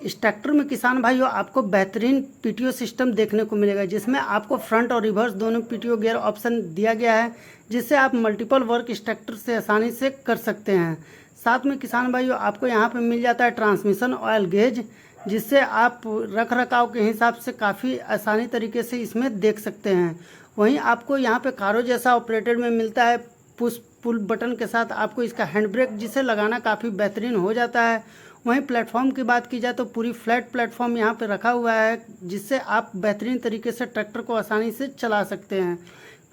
इस ट्रैक्टर में किसान भाइयों आपको बेहतरीन पीटीओ सिस्टम देखने को मिलेगा, जिसमें आपको फ्रंट और रिवर्स दोनों पीटीओ गियर ऑप्शन दिया गया है, जिससे आप मल्टीपल वर्क इस ट्रैक्टर से आसानी से कर सकते हैं। साथ में किसान भाइयों आपको यहाँ पे मिल जाता है ट्रांसमिशन ऑयल गेज, जिससे आप रख रखाव के हिसाब से काफ़ी आसानी तरीके से इसमें देख सकते हैं। वहीं आपको यहाँ पे कारो जैसा ऑपरेटेड में मिलता है पुश पुल बटन के साथ आपको इसका हैंड ब्रेक, जिसे लगाना काफ़ी बेहतरीन हो जाता है। वहीं प्लेटफॉर्म की बात की जाए तो पूरी फ्लैट प्लेटफॉर्म यहाँ पे रखा हुआ है, जिससे आप बेहतरीन तरीके से ट्रैक्टर को आसानी से चला सकते हैं।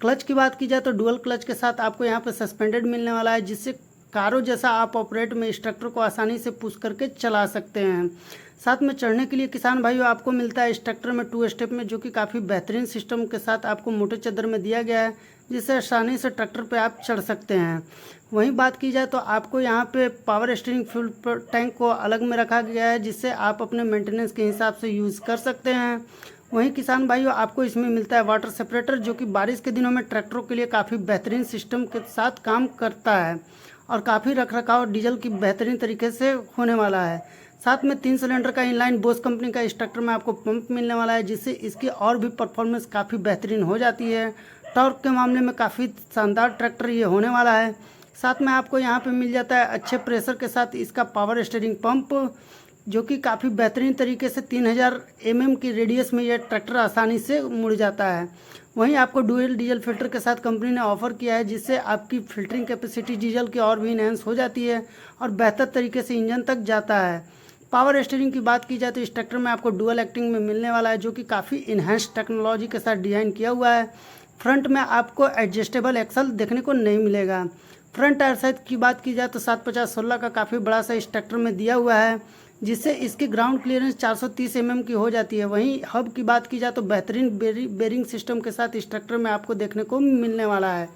क्लच की बात की जाए तो डुअल क्लच के साथ आपको यहाँ पे सस्पेंडेड मिलने वाला है, जिससे कारो जैसा आप ऑपरेट में इस ट्रैक्टर को आसानी से पुश करके चला सकते हैं। साथ में चढ़ने के लिए किसान भाइयों आपको मिलता है इस ट्रैक्टर में 2 स्टेप में, जो कि काफ़ी बेहतरीन सिस्टम के साथ आपको मोटे चादर में दिया गया है, जिससे आसानी से ट्रैक्टर पे आप चढ़ सकते हैं। वहीं बात की जाए तो आपको यहाँ पे पावर स्टीयरिंग फ्यूल टैंक को अलग में रखा गया है, जिससे आप अपने मेंटेनेंस के हिसाब से यूज़ कर सकते हैं। वहीं किसान भाइयों आपको इसमें मिलता है वाटर सेपरेटर, जो कि बारिश के दिनों में ट्रैक्टरों के लिए काफ़ी बेहतरीन सिस्टम के साथ काम करता है और काफ़ी रख रखाव डीजल की बेहतरीन तरीके से होने वाला है। साथ में 3 सिलेंडर का इनलाइन बोस कंपनी का इस ट्रैक्टर में आपको पंप मिलने वाला है, जिससे इसकी और भी परफॉर्मेंस काफ़ी बेहतरीन हो जाती है। टॉर्क के मामले में काफ़ी शानदार ट्रैक्टर ये होने वाला है। साथ में आपको यहाँ पे मिल जाता है अच्छे प्रेशर के साथ इसका पावर स्टीयरिंग पंप, जो कि काफ़ी बेहतरीन तरीके से 3000 mm की रेडियस में यह ट्रैक्टर आसानी से मुड़ जाता है। वहीं आपको डुअल डीजल फिल्टर के साथ कंपनी ने ऑफर किया है, जिससे आपकी फिल्टरिंग कैपेसिटी डीजल की और भी इनहेंस हो जाती है और बेहतर तरीके से इंजन तक जाता है। पावर स्टीयरिंग की बात की जाए तो इस ट्रैक्टर में आपको डुअल एक्टिंग में मिलने वाला है, जो कि काफ़ी इन्हेंस टेक्नोलॉजी के साथ डिज़ाइन किया हुआ है। फ्रंट में आपको एडजस्टेबल एक्सल देखने को नहीं मिलेगा। फ्रंट टायर साइज की बात की जाए तो 750/16 का काफ़ी बड़ा सा इस ट्रैक्टर में दिया हुआ है, जिससे इसकी ग्राउंड क्लियरेंस 430 mm की हो जाती है। वहीं हब की बात की जाए तो बेहतरीन बेरिंग सिस्टम के साथ इस ट्रैक्टर में आपको देखने को मिलने वाला है।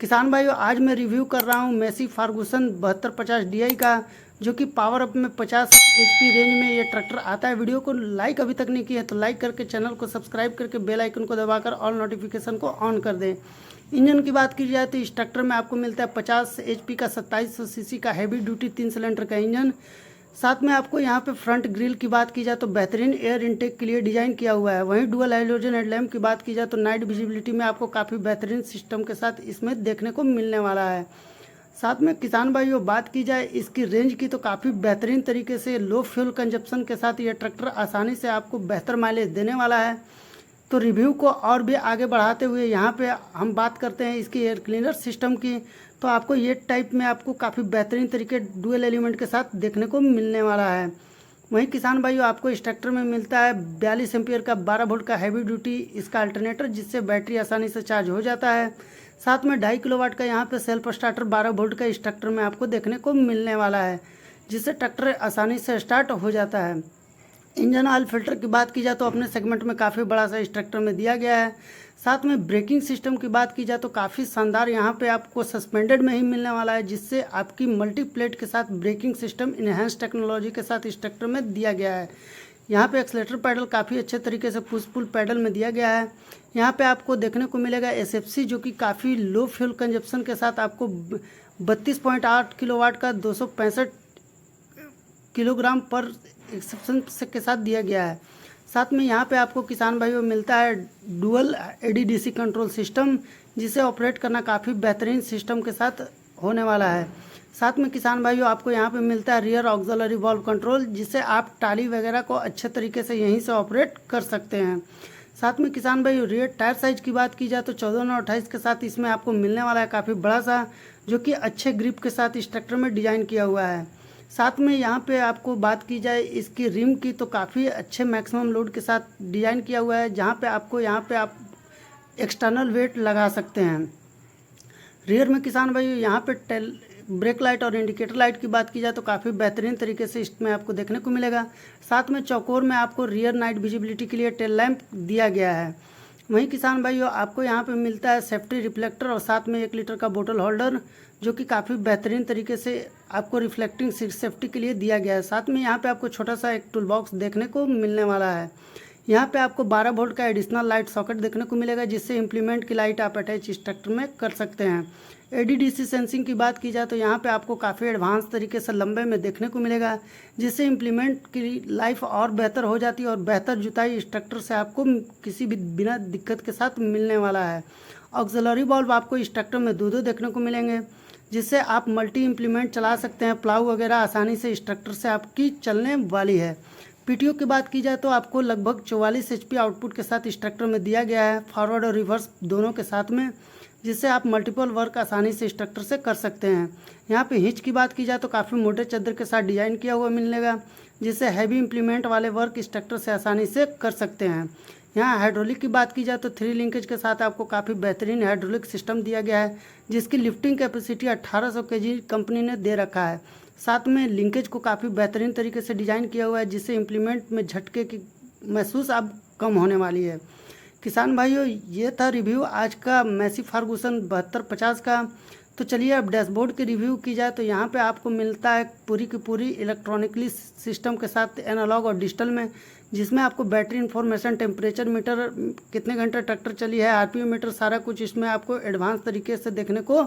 किसान भाइयों आज मैं रिव्यू कर रहा हूँ मेसी फर्गुसन 7250 DI का, जो कि पावर अप में 50 HP रेंज में ये ट्रैक्टर आता है। वीडियो को लाइक अभी तक नहीं किया है तो लाइक करके चैनल को सब्सक्राइब करके बेल आइकन को दबाकर ऑल नोटिफिकेशन को ऑन कर दें। इंजन की बात की जाए तो इस ट्रैक्टर में आपको मिलता है 50 HP का 2700 cc का हैवी ड्यूटी 3 सिलेंडर का इंजन। साथ में आपको यहाँ पे फ्रंट ग्रिल की बात की जाए तो बेहतरीन एयर इनटेक के लिए डिज़ाइन किया हुआ है। वहीं डुअल हैलोजन हेडलैम्प की बात की जाए तो नाइट विजिबिलिटी में आपको काफ़ी बेहतरीन सिस्टम के साथ इसमें देखने को मिलने वाला है। साथ में किसान भाइयों बात की जाए इसकी रेंज की तो काफ़ी बेहतरीन तरीके से लो फ्यूल कंजप्शन के साथ ये ट्रैक्टर आसानी से आपको बेहतर माइलेज देने वाला है। तो रिव्यू को और भी आगे बढ़ाते हुए यहाँ पे हम बात करते हैं इसकी एयर क्लीनर सिस्टम की। तो आपको ये टाइप में आपको काफ़ी बेहतरीन तरीके डुअल एलिमेंट के साथ देखने को मिलने वाला है। वहीं किसान भाइयों आपको इस ट्रैक्टर में मिलता है 42 एम्पियर का 12 वोल्ट का हैवी ड्यूटी इसका अल्टरनेटर, जिससे बैटरी आसानी से चार्ज हो जाता है। साथ में 2.5 किलोवाट का यहाँ पे सेल्फ स्टार्टर 12 वोल्ट का इस ट्रैक्टर में आपको देखने को मिलने वाला है, जिससे ट्रैक्टर आसानी से स्टार्ट हो जाता है। इंजन ऑयल फिल्टर की बात की जाए तो अपने सेगमेंट में काफ़ी बड़ा सा इस ट्रैक्टर में दिया गया है। साथ में ब्रेकिंग सिस्टम की बात की जाए तो काफ़ी शानदार यहाँ पे आपको सस्पेंडेड में ही मिलने वाला है, जिससे आपकी मल्टी प्लेट के साथ ब्रेकिंग सिस्टम इनहेंस टेक्नोलॉजी के साथ इस ट्रैक्टर में दिया गया है। यहाँ पे एक्सलेटर पैडल काफ़ी अच्छे तरीके से पुश पुल पैडल में दिया गया है। यहाँ पे आपको देखने को मिलेगा SFC, जो कि काफ़ी लो फ्यूल कंजप्शन के साथ आपको 32.8 किलोवाट का 265 किलोग्राम पर एक्सेप्शन के साथ दिया गया है। साथ में यहाँ पे आपको किसान भाइयों मिलता है डुअल ADDC कंट्रोल सिस्टम, जिसे ऑपरेट करना काफ़ी बेहतरीन सिस्टम के साथ होने वाला है। साथ में किसान भाइयों आपको यहाँ पे मिलता है रियर ऑक्सिलरी वाल्व कंट्रोल, जिससे आप टाली वगैरह को अच्छे तरीके से यहीं से ऑपरेट कर सकते हैं। साथ में किसान भाइयों रियर टायर साइज की बात की जाए तो 14/28 के साथ इसमें आपको मिलने वाला है काफ़ी बड़ा सा, जो कि अच्छे ग्रिप के साथ इस ट्रैक्टर में डिज़ाइन किया हुआ है। साथ में यहाँ पे आपको बात की जाए इसकी रिम की तो काफ़ी अच्छे मैक्सिमम लोड के साथ डिज़ाइन किया हुआ है, जहाँ पे आपको यहाँ पे आप एक्सटर्नल वेट लगा सकते हैं। रियर में किसान भाई यहाँ पे टेल ब्रेक लाइट और इंडिकेटर लाइट की बात की जाए तो काफ़ी बेहतरीन तरीके से इसमें आपको देखने को मिलेगा। साथ में चौकोर में आपको रियर नाइट विजिबिलिटी के लिए टेल लैंप दिया गया है। वहीं किसान भाइयों आपको यहाँ पे मिलता है सेफ्टी रिफ्लेक्टर और साथ में 1 लीटर का बोतल होल्डर, जो कि काफ़ी बेहतरीन तरीके से आपको रिफ्लेक्टिंग सीट सेफ्टी के लिए दिया गया है। साथ में यहाँ पे आपको छोटा सा एक टूल बॉक्स देखने को मिलने वाला है। यहाँ पे आपको 12 वोल्ट का एडिशनल लाइट सॉकेट देखने को मिलेगा, जिससे इम्प्लीमेंट की लाइट आप अटैच स्ट्रक्टर में कर सकते हैं। ADDC सेंसिंग की बात की जाए तो यहाँ पे आपको काफ़ी एडवांस तरीके से लंबे में देखने को मिलेगा, जिससे इम्प्लीमेंट की लाइफ और बेहतर हो जाती है और बेहतर जुताई स्ट्रक्टर से आपको किसी भी बिना दिक्कत के साथ मिलने वाला है। ऑक्सिलरी वाल्व आपको स्ट्रक्टर में दो देखने को मिलेंगे, जिससे आप मल्टी इम्प्लीमेंट चला सकते हैं। प्लाऊ वगैरह आसानी से स्ट्रक्टर से आपकी चलने वाली है। PTO की बात की जाए तो आपको लगभग 44 HP आउटपुट के साथ स्ट्रक्टर में दिया गया है, फॉरवर्ड और रिवर्स दोनों के साथ में, जिससे आप मल्टीपल वर्क आसानी से स्ट्रक्टर से कर सकते हैं। यहाँ पे हिच की बात की जाए तो काफ़ी मोटे चादर के साथ डिजाइन किया हुआ मिलेगा, जिससे हैवी इम्प्लीमेंट वाले वर्क स्ट्रक्टर से आसानी से कर सकते हैं। यहाँ हाइड्रोलिक की बात की जाए तो 3 लिंकेज के साथ आपको काफ़ी बेहतरीन हाइड्रोलिक सिस्टम दिया गया है, जिसकी लिफ्टिंग कैपेसिटी 1800 kg कंपनी ने दे रखा है। साथ में लिंकेज को काफ़ी बेहतरीन तरीके से डिजाइन किया हुआ है, जिससे इम्प्लीमेंट में झटके की महसूस अब कम होने वाली है। किसान भाइयों, ये था रिव्यू आज का मैसी फर्गूसन 7250 का। तो चलिए अब डैशबोर्ड की रिव्यू की जाए तो यहाँ पे आपको मिलता है पूरी की पूरी इलेक्ट्रॉनिकली सिस्टम के साथ एनालॉग और डिजिटल में, जिसमें आपको बैटरी इन्फॉर्मेशन, टेम्परेचर मीटर, कितने घंटे ट्रैक्टर चली है, RPM मीटर, सारा कुछ इसमें आपको एडवांस तरीके से देखने को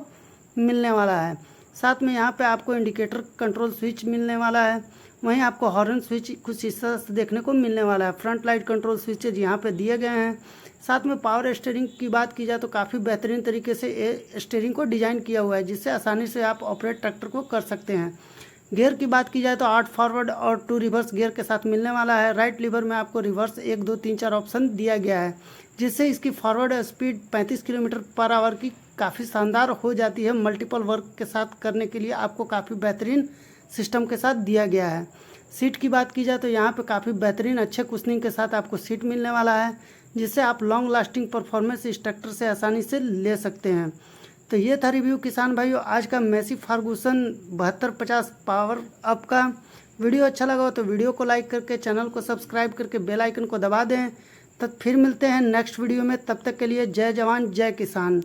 मिलने वाला है। साथ में यहाँ पे आपको इंडिकेटर कंट्रोल स्विच मिलने वाला है। वहीं आपको हॉर्न स्विच कुछ इस तरह से देखने को मिलने वाला है। फ्रंट लाइट कंट्रोल स्विचेज यहाँ पे दिए गए हैं। साथ में पावर स्टीयरिंग की बात की जाए तो काफ़ी बेहतरीन तरीके से स्टीयरिंग को डिजाइन किया हुआ है, जिससे आसानी से आप ऑपरेट ट्रैक्टर को कर सकते हैं। गियर की बात की जाए तो 8 फॉरवर्ड और 2 रिवर्स गियर के साथ मिलने वाला है। राइट लीवर में आपको रिवर्स 1, 2, 3, 4 ऑप्शन दिया गया है, जिससे इसकी फॉरवर्ड स्पीड 35 km/h की काफ़ी शानदार हो जाती है। मल्टीपल वर्क के साथ करने के लिए आपको काफ़ी बेहतरीन सिस्टम के साथ दिया गया है। सीट की बात की जाए तो यहाँ पे काफ़ी बेहतरीन अच्छे कुशनिंग के साथ आपको सीट मिलने वाला है, जिससे आप लॉन्ग लास्टिंग परफॉर्मेंस स्ट्रक्टर से आसानी से ले सकते हैं। तो ये था रिव्यू किसान भाइयों आज का मैसी फर्गूसन 7250 पावर अप का। वीडियो अच्छा लगा हो तो वीडियो को लाइक करके चैनल को सब्सक्राइब करके बेल आइकन को दबा दें। तब फिर मिलते हैं नेक्स्ट वीडियो में, तब तक के लिए जय जवान जय किसान।